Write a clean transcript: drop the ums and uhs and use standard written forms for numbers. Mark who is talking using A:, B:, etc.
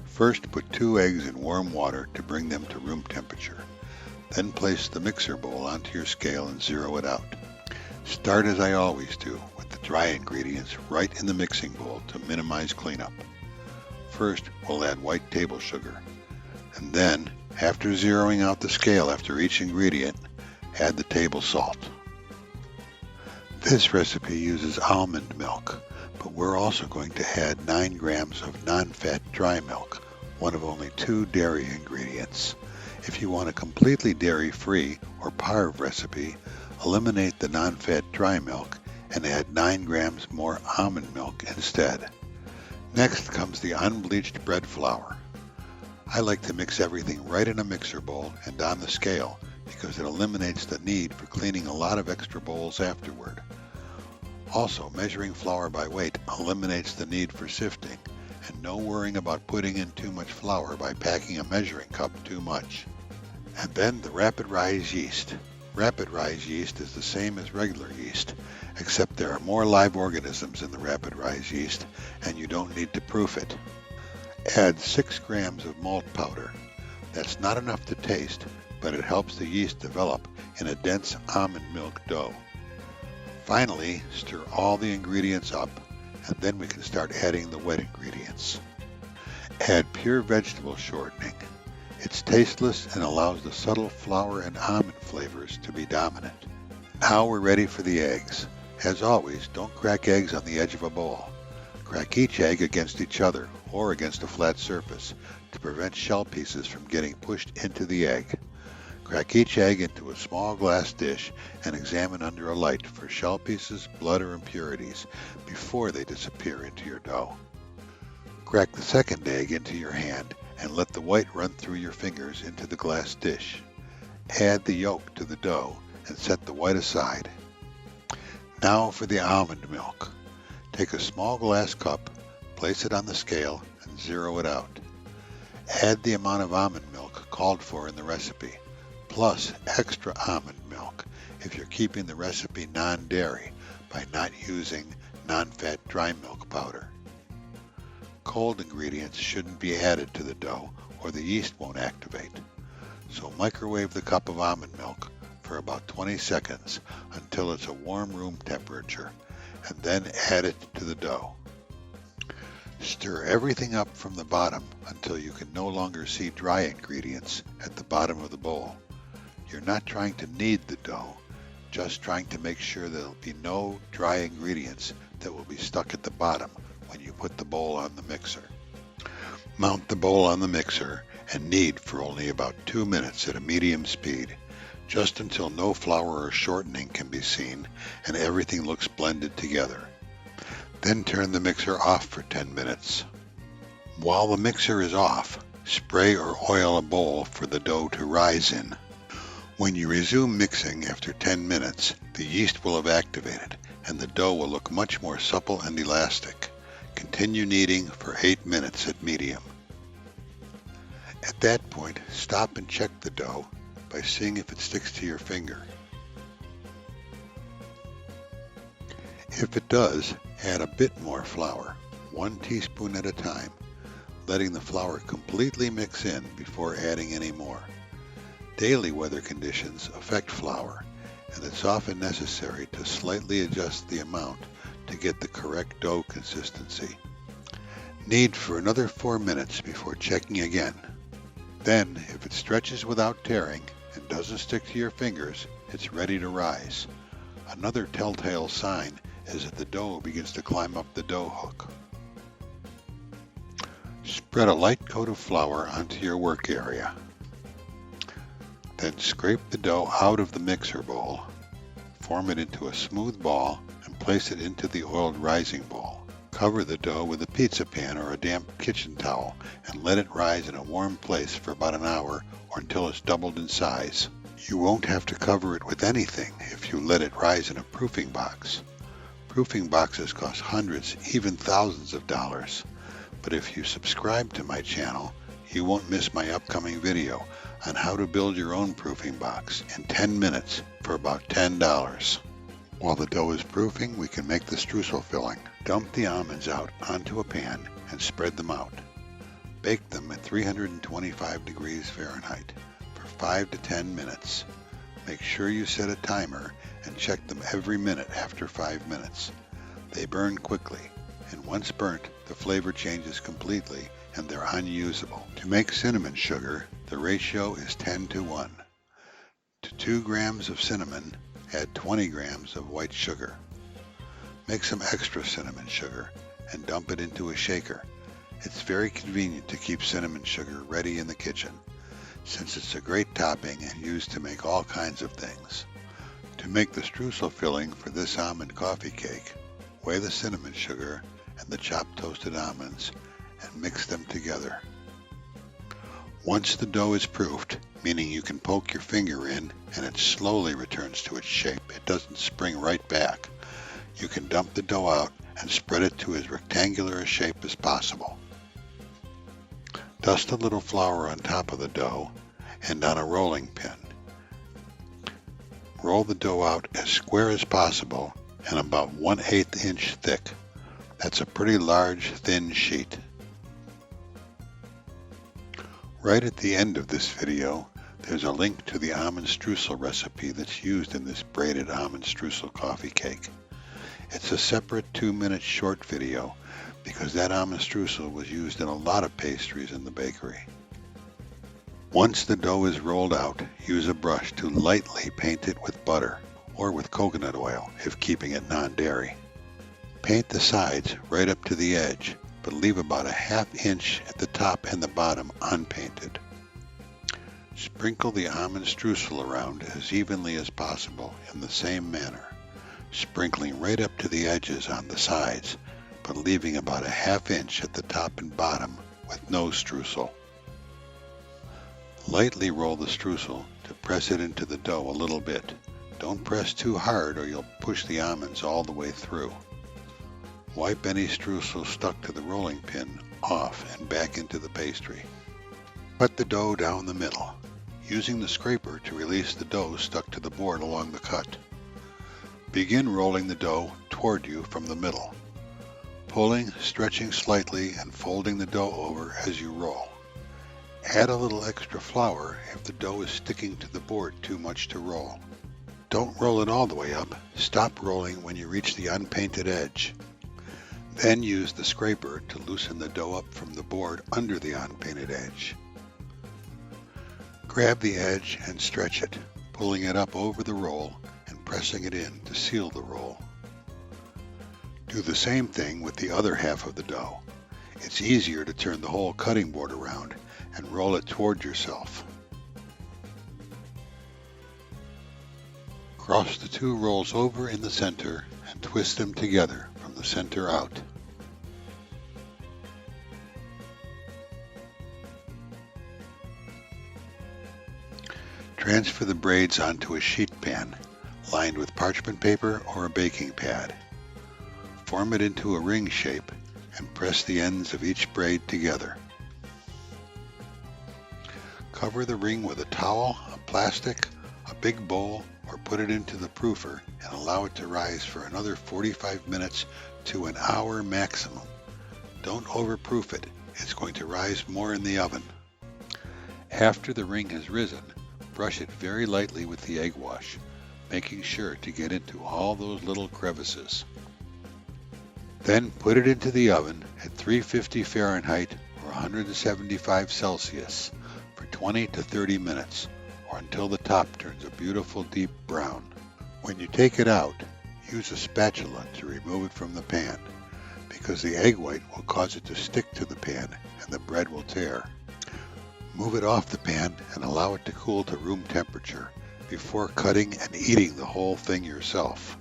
A: First, put 2 eggs in warm water to bring them to room temperature. Then place the mixer bowl onto your scale and zero it out. Start as I always do, with the dry ingredients right in the mixing bowl to minimize cleanup. First, we'll add white table sugar, and then, after zeroing out the scale after each ingredient, add the table salt. This recipe uses almond milk, but we're also going to add 9 grams of non-fat dry milk, one of only 2 dairy ingredients. If you want a completely dairy-free or parve recipe, eliminate the non-fat dry milk and add 9 grams more almond milk instead. Next comes the unbleached bread flour. I like to mix everything right in a mixer bowl and on the scale because it eliminates the need for cleaning a lot of extra bowls afterward. Also, measuring flour by weight eliminates the need for sifting and no worrying about putting in too much flour by packing a measuring cup too much. And then the rapid rise yeast. Rapid rise yeast is the same as regular yeast, except there are more live organisms in the rapid rise yeast and you don't need to proof it. Add 6 grams of malt powder. That's not enough to taste, but it helps the yeast develop in a dense almond milk dough. Finally, stir all the ingredients up, and then we can start adding the wet ingredients. Add pure vegetable shortening. It's tasteless and allows the subtle flour and almond flavors to be dominant. Now we're ready for the eggs. As always, don't crack eggs on the edge of a bowl. Crack each egg against each other or against a flat surface to prevent shell pieces from getting pushed into the egg. Crack each egg into a small glass dish and examine under a light for shell pieces, blood, or impurities before they disappear into your dough. Crack the second egg into your hand and let the white run through your fingers into the glass dish. Add the yolk to the dough and set the white aside. Now for the almond milk. Take a small glass cup, place it on the scale, and zero it out. Add the amount of almond milk called for in the recipe, plus extra almond milk if you're keeping the recipe non-dairy by not using non-fat dry milk powder. Cold ingredients shouldn't be added to the dough or the yeast won't activate. So microwave the cup of almond milk for about 20 seconds until it's a warm room temperature, and then add it to the dough. Stir everything up from the bottom until you can no longer see dry ingredients at the bottom of the bowl. You're not trying to knead the dough, just trying to make sure there'll be no dry ingredients that will be stuck at the bottom when you put the bowl on the mixer. Mount the bowl on the mixer and knead for only about 2 minutes at a medium speed, just until no flour or shortening can be seen and everything looks blended together. Then turn the mixer off for 10 minutes. While the mixer is off, spray or oil a bowl for the dough to rise in. When you resume mixing after 10 minutes, the yeast will have activated and the dough will look much more supple and elastic. Continue kneading for 8 minutes at medium. At that point, stop and check the dough by seeing if it sticks to your finger. If it does, add a bit more flour, 1 teaspoon at a time, letting the flour completely mix in before adding any more. Daily weather conditions affect flour, and it's often necessary to slightly adjust the amount to get the correct dough consistency. Knead for another 4 minutes before checking again. Then, if it stretches without tearing and doesn't stick to your fingers, it's ready to rise. Another telltale sign is that the dough begins to climb up the dough hook. Spread a light coat of flour onto your work area. Then scrape the dough out of the mixer bowl, form it into a smooth ball, and place it into the oiled rising bowl. Cover the dough with a pizza pan or a damp kitchen towel and let it rise in a warm place for about an hour or until it's doubled in size. You won't have to cover it with anything if you let it rise in a proofing box. Proofing boxes cost hundreds, even thousands of dollars. But if you subscribe to my channel, you won't miss my upcoming video on how to build your own proofing box in 10 minutes for about $10. While the dough is proofing, we can make the streusel filling. Dump the almonds out onto a pan and spread them out. Bake them at 325 degrees Fahrenheit for 5 to 10 minutes. Make sure you set a timer and check them every minute after 5 minutes. They burn quickly, and once burnt, the flavor changes completely and they're unusable. To make cinnamon sugar, the ratio is 10 to 1. To 2 grams of cinnamon, add 20 grams of white sugar. Make some extra cinnamon sugar and dump it into a shaker. It's very convenient to keep cinnamon sugar ready in the kitchen, since it's a great topping and used to make all kinds of things. To make the streusel filling for this almond coffee cake, weigh the cinnamon sugar and the chopped toasted almonds and mix them together. Once the dough is proofed, meaning you can poke your finger in and it slowly returns to its shape, it doesn't spring right back, you can dump the dough out and spread it to as rectangular a shape as possible. Dust a little flour on top of the dough and on a rolling pin. Roll the dough out as square as possible and about 1/8 inch thick. That's a pretty large, thin sheet. Right at the end of this video, there's a link to the almond streusel recipe that's used in this braided almond streusel coffee cake. It's a separate 2-minute short video because that almond streusel was used in a lot of pastries in the bakery. Once the dough is rolled out, use a brush to lightly paint it with butter or with coconut oil if keeping it non-dairy. Paint the sides right up to the edge, but leave about a 1/2 inch at the top and the bottom unpainted. Sprinkle the almond streusel around as evenly as possible in the same manner, sprinkling right up to the edges on the sides, but leaving about a 1/2 inch at the top and bottom with no streusel. Lightly roll the streusel to press it into the dough a little bit. Don't press too hard or you'll push the almonds all the way through. Wipe any streusel stuck to the rolling pin off and back into the pastry. Cut the dough down the middle, using the scraper to release the dough stuck to the board along the cut. Begin rolling the dough toward you from the middle, pulling, stretching slightly, and folding the dough over as you roll. Add a little extra flour if the dough is sticking to the board too much to roll. Don't roll it all the way up. Stop rolling when you reach the unpainted edge. Then use the scraper to loosen the dough up from the board under the unpainted edge. Grab the edge and stretch it, pulling it up over the roll and pressing it in to seal the roll. Do the same thing with the other half of the dough. It's easier to turn the whole cutting board around and roll it toward yourself. Cross the 2 rolls over in the center and twist them together from the center out. Transfer the braids onto a sheet pan lined with parchment paper or a baking pad. Form it into a ring shape and press the ends of each braid together. Cover the ring with a towel, a plastic, a big bowl, or put it into the proofer and allow it to rise for another 45 minutes to an hour maximum. Don't overproof it, it's going to rise more in the oven. After the ring has risen, brush it very lightly with the egg wash, making sure to get into all those little crevices. Then put it into the oven at 350 Fahrenheit or 175 Celsius for 20 to 30 minutes, or until the top turns a beautiful deep brown. When you take it out, use a spatula to remove it from the pan, because the egg white will cause it to stick to the pan and the bread will tear. Move it off the pan and allow it to cool to room temperature before cutting and eating the whole thing yourself.